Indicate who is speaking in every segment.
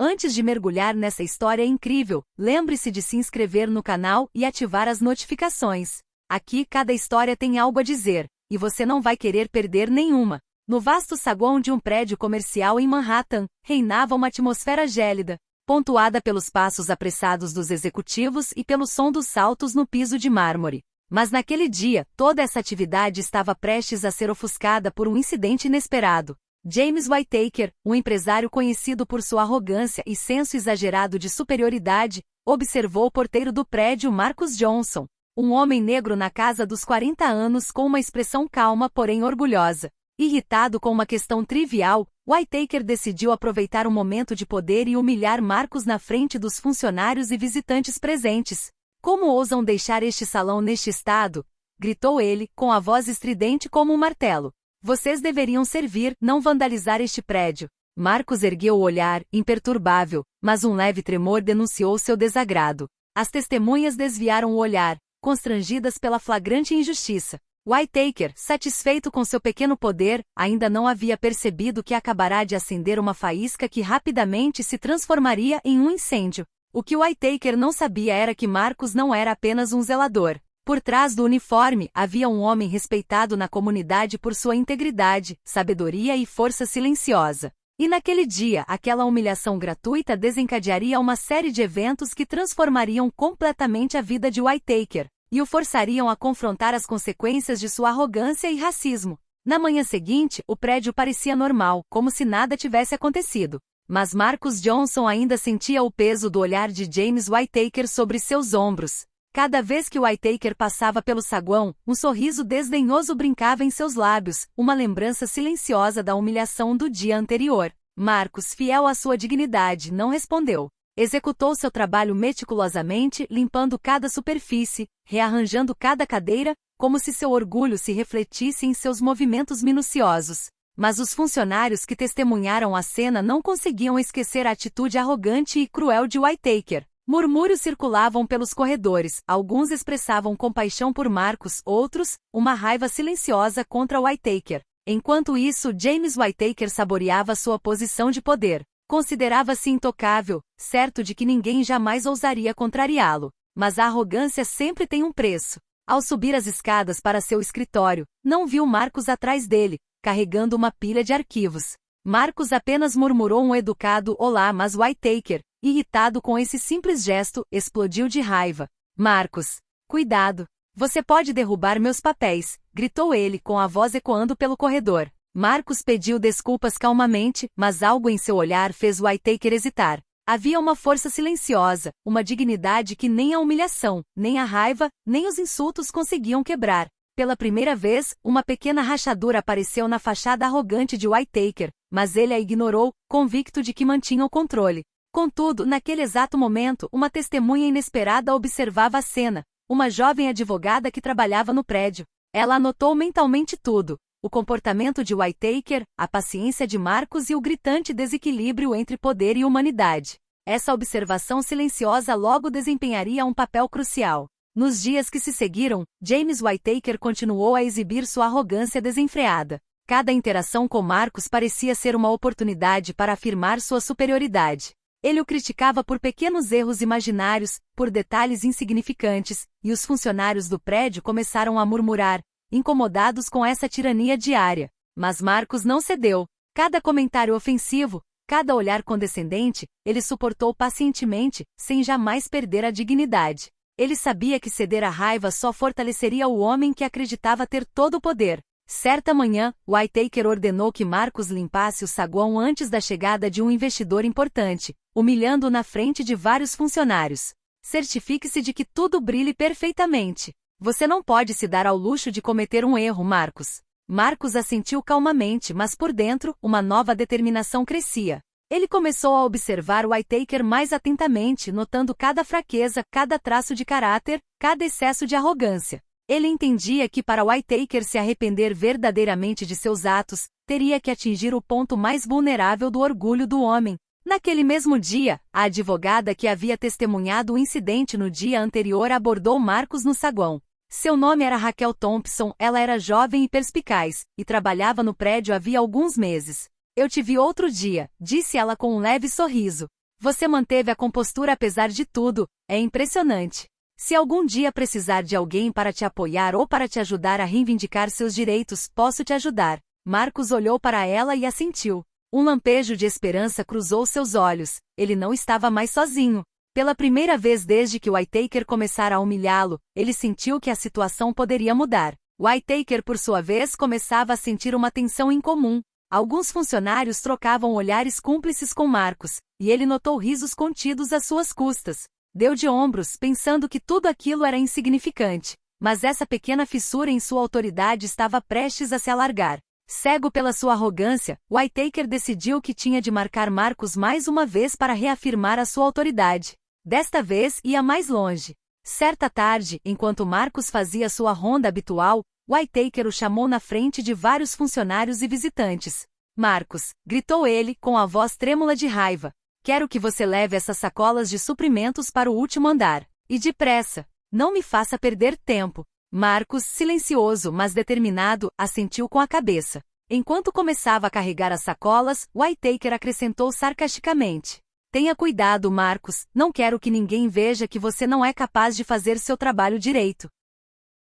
Speaker 1: Antes de mergulhar nessa história incrível, lembre-se de se inscrever no canal e ativar as notificações. Aqui cada história tem algo a dizer, e você não vai querer perder nenhuma. No vasto saguão de um prédio comercial em Manhattan, reinava uma atmosfera gélida, pontuada pelos passos apressados dos executivos e pelo som dos saltos no piso de mármore. Mas naquele dia, toda essa atividade estava prestes a ser ofuscada por um incidente inesperado. James Whittaker, um empresário conhecido por sua arrogância e senso exagerado de superioridade, observou o porteiro do prédio Marcus Johnson, um homem negro na casa dos 40 anos com uma expressão calma porém orgulhosa. Irritado com uma questão trivial, Whittaker decidiu aproveitar o momento de poder e humilhar Marcus na frente dos funcionários e visitantes presentes. "Como ousam deixar este salão neste estado?" gritou ele, com a voz estridente como um martelo. "Vocês deveriam servir, não vandalizar este prédio." Marcus ergueu o olhar, imperturbável, mas um leve tremor denunciou seu desagrado. As testemunhas desviaram o olhar, constrangidas pela flagrante injustiça. Whittaker, satisfeito com seu pequeno poder, ainda não havia percebido que acabará de acender uma faísca que rapidamente se transformaria em um incêndio. O que Whittaker não sabia era que Marcus não era apenas um zelador. Por trás do uniforme, havia um homem respeitado na comunidade por sua integridade, sabedoria e força silenciosa. E naquele dia, aquela humilhação gratuita desencadearia uma série de eventos que transformariam completamente a vida de Whittaker, e o forçariam a confrontar as consequências de sua arrogância e racismo. Na manhã seguinte, o prédio parecia normal, como se nada tivesse acontecido. Mas Marcus Johnson ainda sentia o peso do olhar de James Whittaker sobre seus ombros. Cada vez que Whittaker passava pelo saguão, um sorriso desdenhoso brincava em seus lábios, uma lembrança silenciosa da humilhação do dia anterior. Marcus, fiel à sua dignidade, não respondeu. Executou seu trabalho meticulosamente, limpando cada superfície, rearranjando cada cadeira, como se seu orgulho se refletisse em seus movimentos minuciosos. Mas os funcionários que testemunharam a cena não conseguiam esquecer a atitude arrogante e cruel de Whittaker. Murmúrios circulavam pelos corredores, alguns expressavam compaixão por Marcus, outros, uma raiva silenciosa contra Whittaker. Enquanto isso, James Whittaker saboreava sua posição de poder. Considerava-se intocável, certo de que ninguém jamais ousaria contrariá-lo. Mas a arrogância sempre tem um preço. Ao subir as escadas para seu escritório, não viu Marcus atrás dele, carregando uma pilha de arquivos. Marcus apenas murmurou um educado olá, mas Whittaker, irritado com esse simples gesto, explodiu de raiva. "Marcus, cuidado! Você pode derrubar meus papéis", gritou ele com a voz ecoando pelo corredor. Marcus pediu desculpas calmamente, mas algo em seu olhar fez Whittaker hesitar. Havia uma força silenciosa, uma dignidade que nem a humilhação, nem a raiva, nem os insultos conseguiam quebrar. Pela primeira vez, uma pequena rachadura apareceu na fachada arrogante de Whittaker, mas ele a ignorou, convicto de que mantinha o controle. Contudo, naquele exato momento, uma testemunha inesperada observava a cena, uma jovem advogada que trabalhava no prédio. Ela anotou mentalmente tudo: o comportamento de Whittaker, a paciência de Marcus e o gritante desequilíbrio entre poder e humanidade. Essa observação silenciosa logo desempenharia um papel crucial. Nos dias que se seguiram, James Whittaker continuou a exibir sua arrogância desenfreada. Cada interação com Marcus parecia ser uma oportunidade para afirmar sua superioridade. Ele o criticava por pequenos erros imaginários, por detalhes insignificantes, e os funcionários do prédio começaram a murmurar, incomodados com essa tirania diária. Mas Marcus não cedeu. Cada comentário ofensivo, cada olhar condescendente, ele suportou pacientemente, sem jamais perder a dignidade. Ele sabia que ceder à raiva só fortaleceria o homem que acreditava ter todo o poder. Certa manhã, Whittaker ordenou que Marcus limpasse o saguão antes da chegada de um investidor importante, humilhando-o na frente de vários funcionários. "Certifique-se de que tudo brilhe perfeitamente. Você não pode se dar ao luxo de cometer um erro, Marcus." Marcus assentiu calmamente, mas por dentro, uma nova determinação crescia. Ele começou a observar Whittaker mais atentamente, notando cada fraqueza, cada traço de caráter, cada excesso de arrogância. Ele entendia que para Whittaker se arrepender verdadeiramente de seus atos, teria que atingir o ponto mais vulnerável do orgulho do homem. Naquele mesmo dia, a advogada que havia testemunhado o incidente no dia anterior abordou Marcus no saguão. Seu nome era Raquel Thompson, ela era jovem e perspicaz, e trabalhava no prédio havia alguns meses. "Eu te vi outro dia", disse ela com um leve sorriso. Você manteve a compostura apesar de tudo, é impressionante. Se algum dia precisar de alguém para te apoiar ou para te ajudar a reivindicar seus direitos, posso te ajudar. Marcus olhou para ela e assentiu. Um lampejo de esperança cruzou seus olhos. Ele não estava mais sozinho. Pela primeira vez desde que Whittaker começara a humilhá-lo, ele sentiu que a situação poderia mudar. Whittaker, por sua vez, começava a sentir uma tensão incomum. Alguns funcionários trocavam olhares cúmplices com Marcus, e ele notou risos contidos às suas custas. Deu de ombros, pensando que tudo aquilo era insignificante. Mas essa pequena fissura em sua autoridade estava prestes a se alargar. Cego pela sua arrogância, Whittaker decidiu que tinha de marcar Marcus mais uma vez para reafirmar a sua autoridade. Desta vez, ia mais longe. Certa tarde, enquanto Marcus fazia sua ronda habitual, Whittaker o chamou na frente de vários funcionários e visitantes. Marcus, gritou ele, com a voz trêmula de raiva. Quero que você leve essas sacolas de suprimentos para o último andar. E depressa. Não me faça perder tempo. Marcus, silencioso, mas determinado, assentiu com a cabeça. Enquanto começava a carregar as sacolas, Whittaker acrescentou sarcasticamente. Tenha cuidado, Marcus, não quero que ninguém veja que você não é capaz de fazer seu trabalho direito.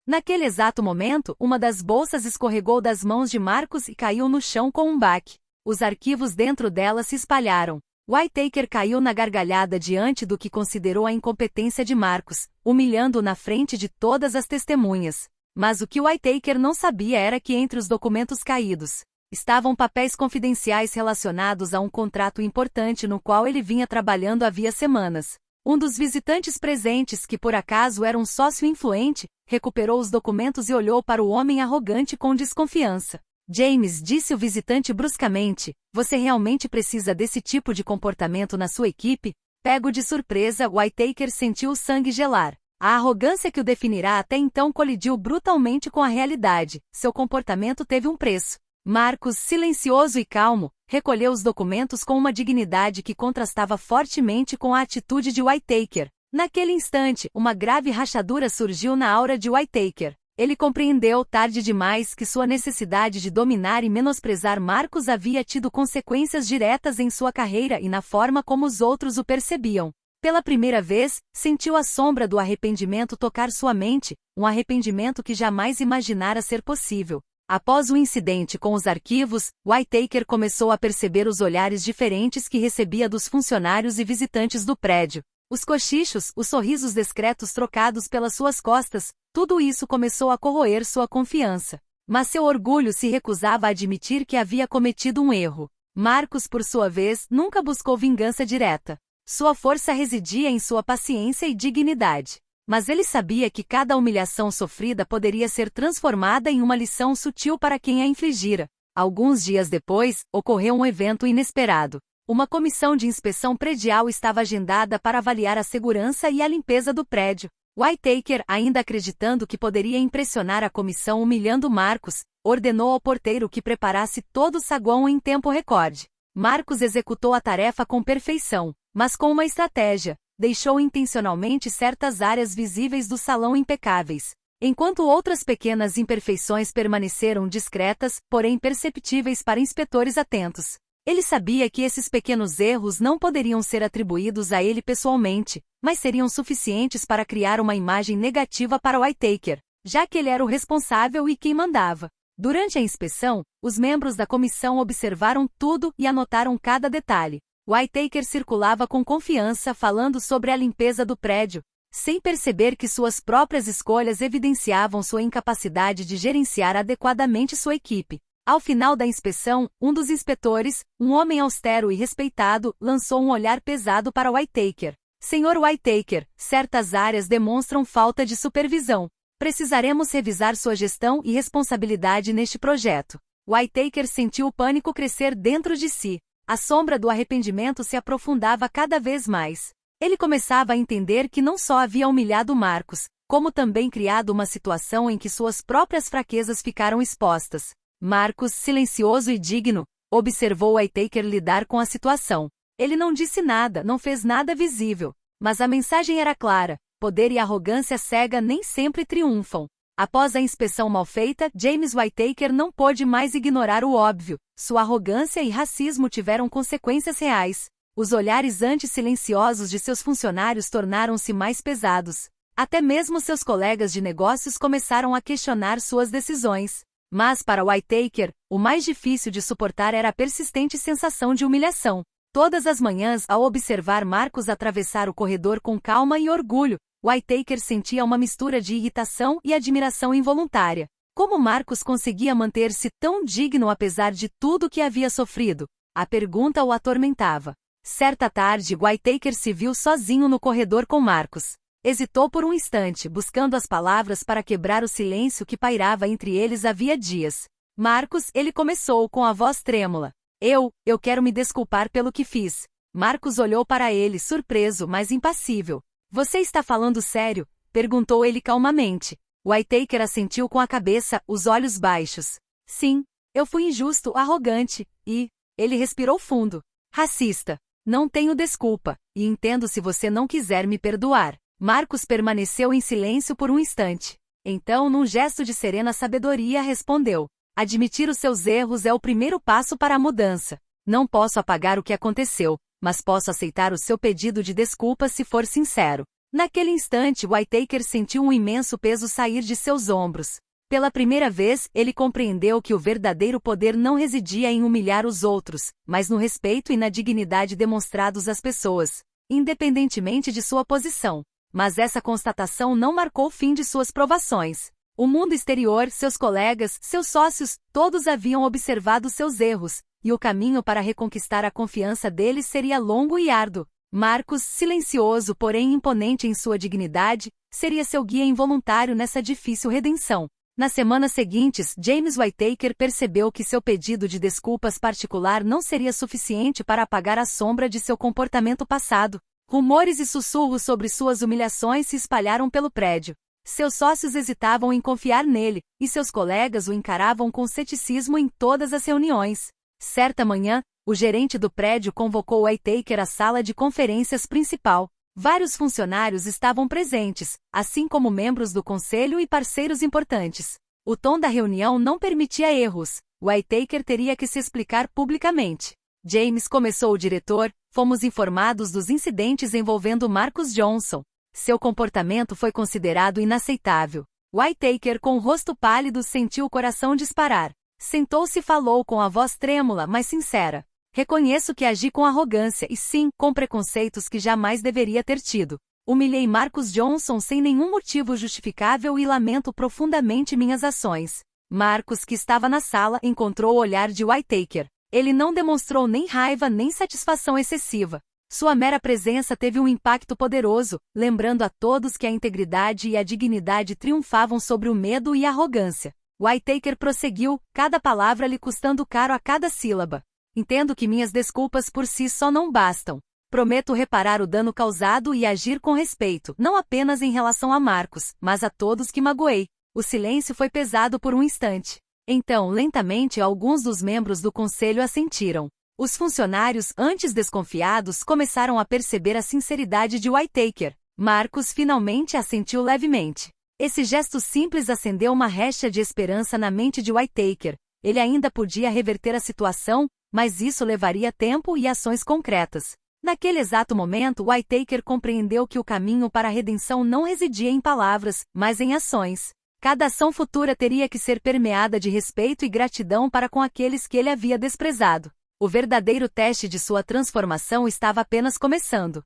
Speaker 1: Naquele exato momento, uma das bolsas escorregou das mãos de Marcus e caiu no chão com um baque. Os arquivos dentro dela se espalharam. Whittaker caiu na gargalhada diante do que considerou a incompetência de Marcus, humilhando-o na frente de todas as testemunhas. Mas o que Whittaker não sabia era que entre os documentos caídos estavam papéis confidenciais relacionados a um contrato importante no qual ele vinha trabalhando havia semanas. Um dos visitantes presentes, que por acaso era um sócio influente, recuperou os documentos e olhou para o homem arrogante com desconfiança. James, disse o visitante bruscamente, você realmente precisa desse tipo de comportamento na sua equipe? Pego de surpresa, Whittaker sentiu o sangue gelar. A arrogância que o definirá até então colidiu brutalmente com a realidade. Seu comportamento teve um preço. Marcus, silencioso e calmo, recolheu os documentos com uma dignidade que contrastava fortemente com a atitude de Whittaker. Naquele instante, uma grave rachadura surgiu na aura de Whittaker. Ele compreendeu, tarde demais, que sua necessidade de dominar e menosprezar Marcus havia tido consequências diretas em sua carreira e na forma como os outros o percebiam. Pela primeira vez, sentiu a sombra do arrependimento tocar sua mente, um arrependimento que jamais imaginara ser possível. Após o incidente com os arquivos, Whittaker começou a perceber os olhares diferentes que recebia dos funcionários e visitantes do prédio. Os cochichos, os sorrisos discretos trocados pelas suas costas, tudo isso começou a corroer sua confiança. Mas seu orgulho se recusava a admitir que havia cometido um erro. Marcus, por sua vez, nunca buscou vingança direta. Sua força residia em sua paciência e dignidade. Mas ele sabia que cada humilhação sofrida poderia ser transformada em uma lição sutil para quem a infligira. Alguns dias depois, ocorreu um evento inesperado. Uma comissão de inspeção predial estava agendada para avaliar a segurança e a limpeza do prédio. Whittaker, ainda acreditando que poderia impressionar a comissão humilhando Marcus, ordenou ao porteiro que preparasse todo o saguão em tempo recorde. Marcus executou a tarefa com perfeição, mas com uma estratégia. Deixou intencionalmente certas áreas visíveis do salão impecáveis, enquanto outras pequenas imperfeições permaneceram discretas, porém perceptíveis para inspetores atentos. Ele sabia que esses pequenos erros não poderiam ser atribuídos a ele pessoalmente, mas seriam suficientes para criar uma imagem negativa para Whittaker, já que ele era o responsável e quem mandava. Durante a inspeção, os membros da comissão observaram tudo e anotaram cada detalhe. Whittaker circulava com confiança falando sobre a limpeza do prédio, sem perceber que suas próprias escolhas evidenciavam sua incapacidade de gerenciar adequadamente sua equipe. Ao final da inspeção, um dos inspetores, um homem austero e respeitado, lançou um olhar pesado para Whittaker. Senhor Whittaker, certas áreas demonstram falta de supervisão. Precisaremos revisar sua gestão e responsabilidade neste projeto. Whittaker sentiu o pânico crescer dentro de si. A sombra do arrependimento se aprofundava cada vez mais. Ele começava a entender que não só havia humilhado Marcus, como também criado uma situação em que suas próprias fraquezas ficaram expostas. Marcus, silencioso e digno, observou Whittaker lidar com a situação. Ele não disse nada, não fez nada visível. Mas a mensagem era clara: poder e arrogância cega nem sempre triunfam. Após a inspeção mal feita, James Whittaker não pôde mais ignorar o óbvio. Sua arrogância e racismo tiveram consequências reais. Os olhares antes silenciosos de seus funcionários tornaram-se mais pesados. Até mesmo seus colegas de negócios começaram a questionar suas decisões. Mas para Whittaker, o mais difícil de suportar era a persistente sensação de humilhação. Todas as manhãs, ao observar Marcus atravessar o corredor com calma e orgulho, Whittaker sentia uma mistura de irritação e admiração involuntária. Como Marcus conseguia manter-se tão digno apesar de tudo que havia sofrido? A pergunta o atormentava. Certa tarde, Whittaker se viu sozinho no corredor com Marcus. Hesitou por um instante, buscando as palavras para quebrar o silêncio que pairava entre eles havia dias. Marcus, ele começou com a voz trêmula. Eu quero me desculpar pelo que fiz. Marcus olhou para ele, surpreso, mas impassível. Você está falando sério? Perguntou ele calmamente. Whittaker assentiu com a cabeça, os olhos baixos. Sim, eu fui injusto, arrogante, e... Ele respirou fundo. Racista. Não tenho desculpa, e entendo se você não quiser me perdoar. Marcus permaneceu em silêncio por um instante. Então, num gesto de serena sabedoria, respondeu. Admitir os seus erros é o primeiro passo para a mudança. Não posso apagar o que aconteceu, mas posso aceitar o seu pedido de desculpas se for sincero. Naquele instante, Whittaker sentiu um imenso peso sair de seus ombros. Pela primeira vez, ele compreendeu que o verdadeiro poder não residia em humilhar os outros, mas no respeito e na dignidade demonstrados às pessoas, independentemente de sua posição. Mas essa constatação não marcou o fim de suas provações. O mundo exterior, seus colegas, seus sócios, todos haviam observado seus erros, e o caminho para reconquistar a confiança deles seria longo e árduo. Marcus, silencioso porém imponente em sua dignidade, seria seu guia involuntário nessa difícil redenção. Nas semanas seguintes, James Whittaker percebeu que seu pedido de desculpas particular não seria suficiente para apagar a sombra de seu comportamento passado. Rumores e sussurros sobre suas humilhações se espalharam pelo prédio. Seus sócios hesitavam em confiar nele, e seus colegas o encaravam com ceticismo em todas as reuniões. Certa manhã, o gerente do prédio convocou Whittaker à sala de conferências principal. Vários funcionários estavam presentes, assim como membros do conselho e parceiros importantes. O tom da reunião não permitia erros. Whittaker teria que se explicar publicamente. James, começou o diretor, fomos informados dos incidentes envolvendo Marcus Johnson. Seu comportamento foi considerado inaceitável. Whittaker, com o rosto pálido, sentiu o coração disparar. Sentou-se e falou com a voz trêmula, mas sincera. Reconheço que agi com arrogância e sim, com preconceitos que jamais deveria ter tido. Humilhei Marcus Johnson sem nenhum motivo justificável e lamento profundamente minhas ações. Marcus, que estava na sala, encontrou o olhar de Whittaker. Ele não demonstrou nem raiva nem satisfação excessiva. Sua mera presença teve um impacto poderoso, lembrando a todos que a integridade e a dignidade triunfavam sobre o medo e a arrogância. Whittaker prosseguiu, cada palavra lhe custando caro a cada sílaba. Entendo que minhas desculpas por si só não bastam. Prometo reparar o dano causado e agir com respeito, não apenas em relação a Marcus, mas a todos que magoei. O silêncio foi pesado por um instante. Então, lentamente, alguns dos membros do conselho assentiram. Os funcionários, antes desconfiados, começaram a perceber a sinceridade de Whittaker. Marcus finalmente assentiu levemente. Esse gesto simples acendeu uma recha de esperança na mente de Whittaker. Ele ainda podia reverter a situação, mas isso levaria tempo e ações concretas. Naquele exato momento, Whittaker compreendeu que o caminho para a redenção não residia em palavras, mas em ações. Cada ação futura teria que ser permeada de respeito e gratidão para com aqueles que ele havia desprezado. O verdadeiro teste de sua transformação estava apenas começando.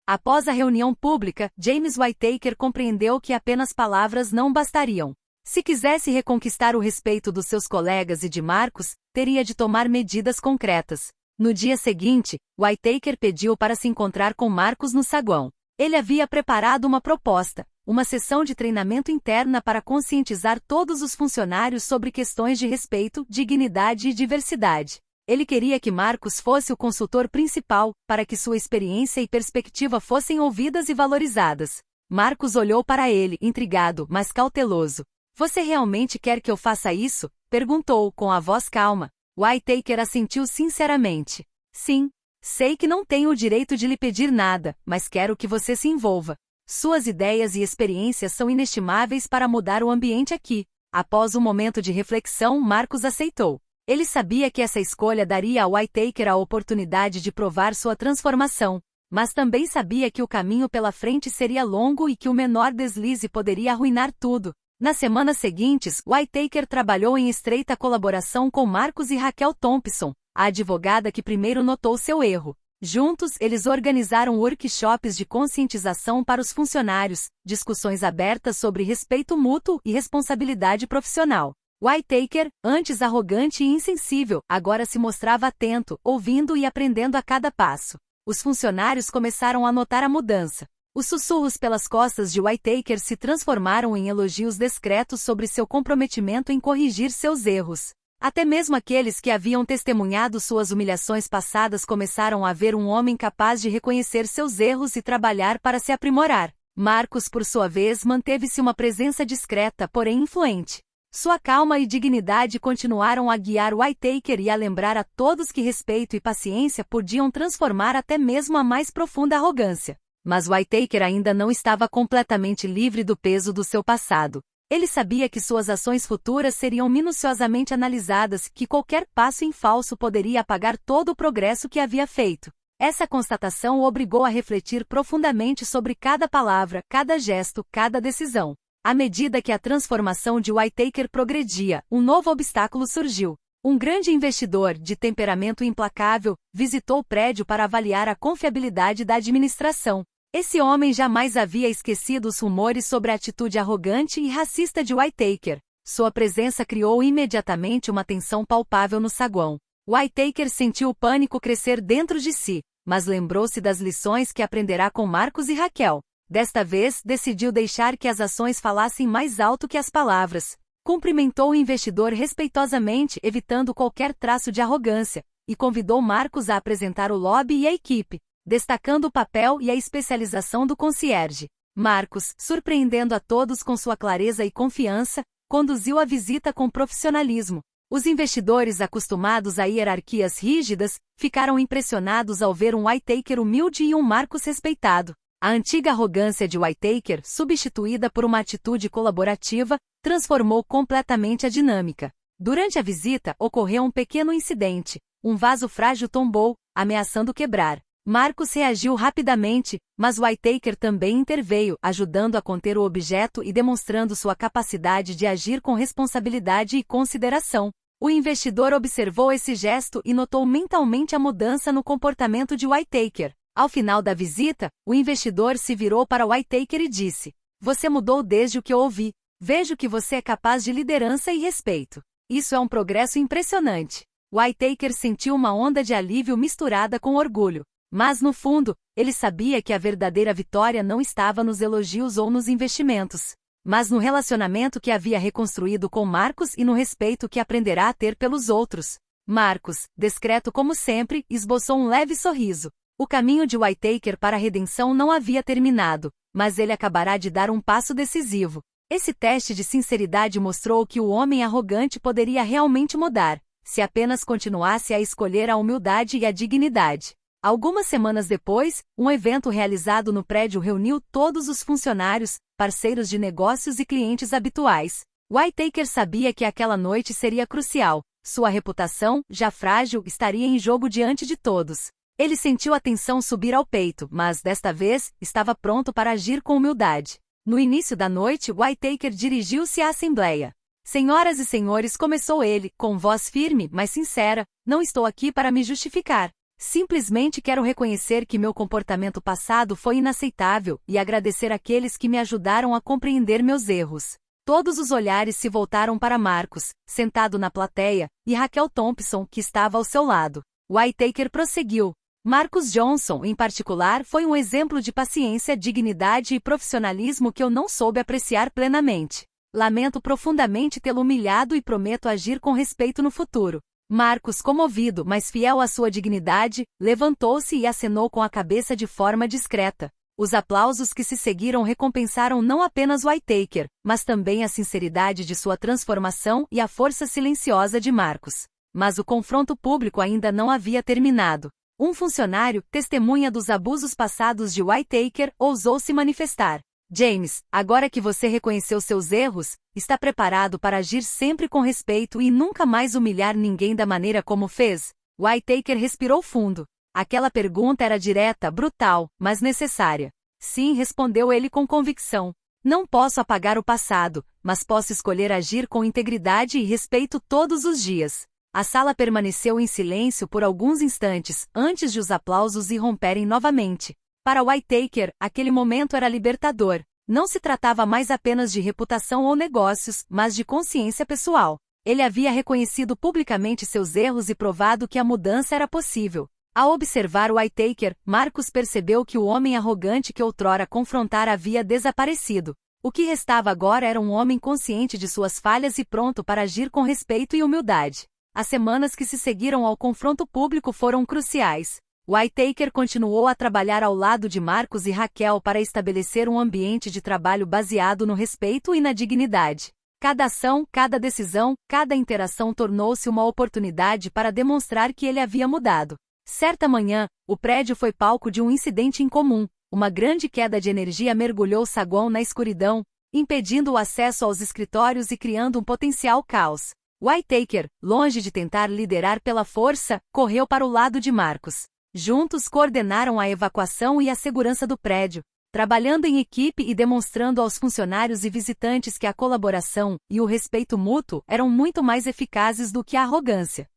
Speaker 1: Após a reunião pública, James Whittaker compreendeu que apenas palavras não bastariam. Se quisesse reconquistar o respeito dos seus colegas e de Marcus, teria de tomar medidas concretas. No dia seguinte, Whittaker pediu para se encontrar com Marcus no saguão. Ele havia preparado uma proposta, uma sessão de treinamento interna para conscientizar todos os funcionários sobre questões de respeito, dignidade e diversidade. Ele queria que Marcus fosse o consultor principal, para que sua experiência e perspectiva fossem ouvidas e valorizadas. Marcus olhou para ele, intrigado, mas cauteloso. Você realmente quer que eu faça isso? Perguntou, com a voz calma. Whittaker assentiu sinceramente. Sim. Sei que não tenho o direito de lhe pedir nada, mas quero que você se envolva. Suas ideias e experiências são inestimáveis para mudar o ambiente aqui. Após um momento de reflexão, Marcus aceitou. Ele sabia que essa escolha daria a Whittaker a oportunidade de provar sua transformação, mas também sabia que o caminho pela frente seria longo e que o menor deslize poderia arruinar tudo. Nas semanas seguintes, Whittaker trabalhou em estreita colaboração com Marcus e Raquel Thompson, a advogada que primeiro notou seu erro. Juntos, eles organizaram workshops de conscientização para os funcionários, discussões abertas sobre respeito mútuo e responsabilidade profissional. Whittaker, antes arrogante e insensível, agora se mostrava atento, ouvindo e aprendendo a cada passo. Os funcionários começaram a notar a mudança. Os sussurros pelas costas de Whittaker se transformaram em elogios discretos sobre seu comprometimento em corrigir seus erros. Até mesmo aqueles que haviam testemunhado suas humilhações passadas começaram a ver um homem capaz de reconhecer seus erros e trabalhar para se aprimorar. Marcus, por sua vez, manteve-se uma presença discreta, porém influente. Sua calma e dignidade continuaram a guiar Whittaker e a lembrar a todos que respeito e paciência podiam transformar até mesmo a mais profunda arrogância. Mas Whittaker ainda não estava completamente livre do peso do seu passado. Ele sabia que suas ações futuras seriam minuciosamente analisadas, que qualquer passo em falso poderia apagar todo o progresso que havia feito. Essa constatação o obrigou a refletir profundamente sobre cada palavra, cada gesto, cada decisão. À medida que a transformação de Whittaker progredia, um novo obstáculo surgiu. Um grande investidor, de temperamento implacável, visitou o prédio para avaliar a confiabilidade da administração. Esse homem jamais havia esquecido os rumores sobre a atitude arrogante e racista de Whittaker. Sua presença criou imediatamente uma tensão palpável no saguão. Whittaker sentiu o pânico crescer dentro de si, mas lembrou-se das lições que aprenderá com Marcus e Raquel. Desta vez, decidiu deixar que as ações falassem mais alto que as palavras. Cumprimentou o investidor respeitosamente, evitando qualquer traço de arrogância, e convidou Marcus a apresentar o lobby e a equipe, destacando o papel e a especialização do concierge. Marcus, surpreendendo a todos com sua clareza e confiança, conduziu a visita com profissionalismo. Os investidores, acostumados a hierarquias rígidas, ficaram impressionados ao ver um Whittaker humilde e um Marcus respeitado. A antiga arrogância de Whittaker, substituída por uma atitude colaborativa, transformou completamente a dinâmica. Durante a visita, ocorreu um pequeno incidente. Um vaso frágil tombou, ameaçando quebrar. Marcus reagiu rapidamente, mas Whittaker também interveio, ajudando a conter o objeto e demonstrando sua capacidade de agir com responsabilidade e consideração. O investidor observou esse gesto e notou mentalmente a mudança no comportamento de Whittaker. Ao final da visita, o investidor se virou para Whittaker e disse: "Você mudou desde o que eu ouvi. Vejo que você é capaz de liderança e respeito. Isso é um progresso impressionante." Whittaker sentiu uma onda de alívio misturada com orgulho. Mas no fundo, ele sabia que a verdadeira vitória não estava nos elogios ou nos investimentos, mas no relacionamento que havia reconstruído com Marcus e no respeito que aprenderá a ter pelos outros. Marcus, discreto como sempre, esboçou um leve sorriso. O caminho de Whittaker para a redenção não havia terminado, mas ele acabará de dar um passo decisivo. Esse teste de sinceridade mostrou que o homem arrogante poderia realmente mudar, se apenas continuasse a escolher a humildade e a dignidade. Algumas semanas depois, um evento realizado no prédio reuniu todos os funcionários, parceiros de negócios e clientes habituais. Whittaker sabia que aquela noite seria crucial. Sua reputação, já frágil, estaria em jogo diante de todos. Ele sentiu a tensão subir ao peito, mas, desta vez, estava pronto para agir com humildade. No início da noite, Whittaker dirigiu-se à assembleia. "Senhoras e senhores", começou ele, com voz firme, mas sincera, "não estou aqui para me justificar. Simplesmente quero reconhecer que meu comportamento passado foi inaceitável e agradecer àqueles que me ajudaram a compreender meus erros." Todos os olhares se voltaram para Marcus, sentado na plateia, e Raquel Thompson, que estava ao seu lado. Whittaker prosseguiu: "Marcus Johnson, em particular, foi um exemplo de paciência, dignidade e profissionalismo que eu não soube apreciar plenamente. Lamento profundamente tê-lo humilhado e prometo agir com respeito no futuro." Marcus, comovido, mas fiel à sua dignidade, levantou-se e acenou com a cabeça de forma discreta. Os aplausos que se seguiram recompensaram não apenas Whittaker, mas também a sinceridade de sua transformação e a força silenciosa de Marcus. Mas o confronto público ainda não havia terminado. Um funcionário, testemunha dos abusos passados de Whittaker, ousou se manifestar. James, agora que você reconheceu seus erros, está preparado para agir sempre com respeito e nunca mais humilhar ninguém da maneira como fez? Whittaker respirou fundo. Aquela pergunta era direta, brutal, mas necessária. Sim, respondeu ele com convicção. Não posso apagar o passado, mas posso escolher agir com integridade e respeito todos os dias. A sala permaneceu em silêncio por alguns instantes, antes de os aplausos irromperem novamente. Para Whittaker, aquele momento era libertador. Não se tratava mais apenas de reputação ou negócios, mas de consciência pessoal. Ele havia reconhecido publicamente seus erros e provado que a mudança era possível. Ao observar Whittaker, Marcus percebeu que o homem arrogante que outrora confrontara havia desaparecido. O que restava agora era um homem consciente de suas falhas e pronto para agir com respeito e humildade. As semanas que se seguiram ao confronto público foram cruciais. Whittaker continuou a trabalhar ao lado de Marcus e Raquel para estabelecer um ambiente de trabalho baseado no respeito e na dignidade. Cada ação, cada decisão, cada interação tornou-se uma oportunidade para demonstrar que ele havia mudado. Certa manhã, o prédio foi palco de um incidente incomum. Uma grande queda de energia mergulhou o saguão na escuridão, impedindo o acesso aos escritórios e criando um potencial caos. Whittaker, longe de tentar liderar pela força, correu para o lado de Marcus. Juntos coordenaram a evacuação e a segurança do prédio, trabalhando em equipe e demonstrando aos funcionários e visitantes que a colaboração e o respeito mútuo eram muito mais eficazes do que a arrogância.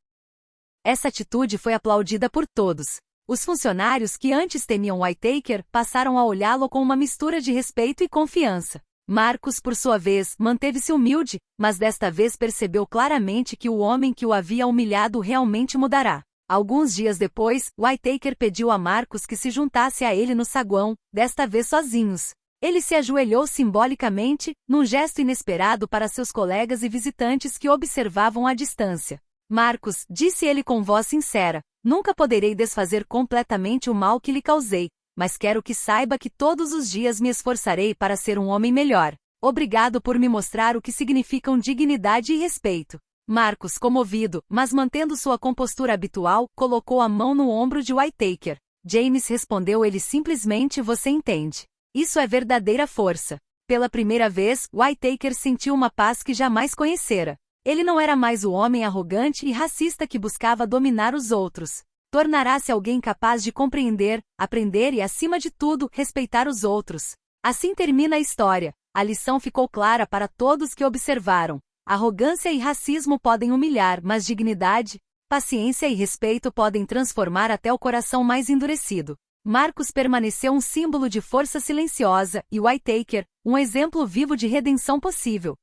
Speaker 1: Essa atitude foi aplaudida por todos. Os funcionários que antes temiam Whittaker passaram a olhá-lo com uma mistura de respeito e confiança. Marcus, por sua vez, manteve-se humilde, mas desta vez percebeu claramente que o homem que o havia humilhado realmente mudará. Alguns dias depois, Whittaker pediu a Marcus que se juntasse a ele no saguão, desta vez sozinhos. Ele se ajoelhou simbolicamente, num gesto inesperado para seus colegas e visitantes que observavam à distância. Marcus, disse ele com voz sincera, nunca poderei desfazer completamente o mal que lhe causei, mas quero que saiba que todos os dias me esforçarei para ser um homem melhor. Obrigado por me mostrar o que significam dignidade e respeito. Marcus, comovido, mas mantendo sua compostura habitual, colocou a mão no ombro de Whittaker. James, respondeu ele simplesmente, você entende. Isso é verdadeira força. Pela primeira vez, Whittaker sentiu uma paz que jamais conhecera. Ele não era mais o homem arrogante e racista que buscava dominar os outros. Tornará-se alguém capaz de compreender, aprender e, acima de tudo, respeitar os outros. Assim termina a história. A lição ficou clara para todos que observaram. Arrogância e racismo podem humilhar, mas dignidade, paciência e respeito podem transformar até o coração mais endurecido. Marcus permaneceu um símbolo de força silenciosa e Whittaker, um exemplo vivo de redenção possível.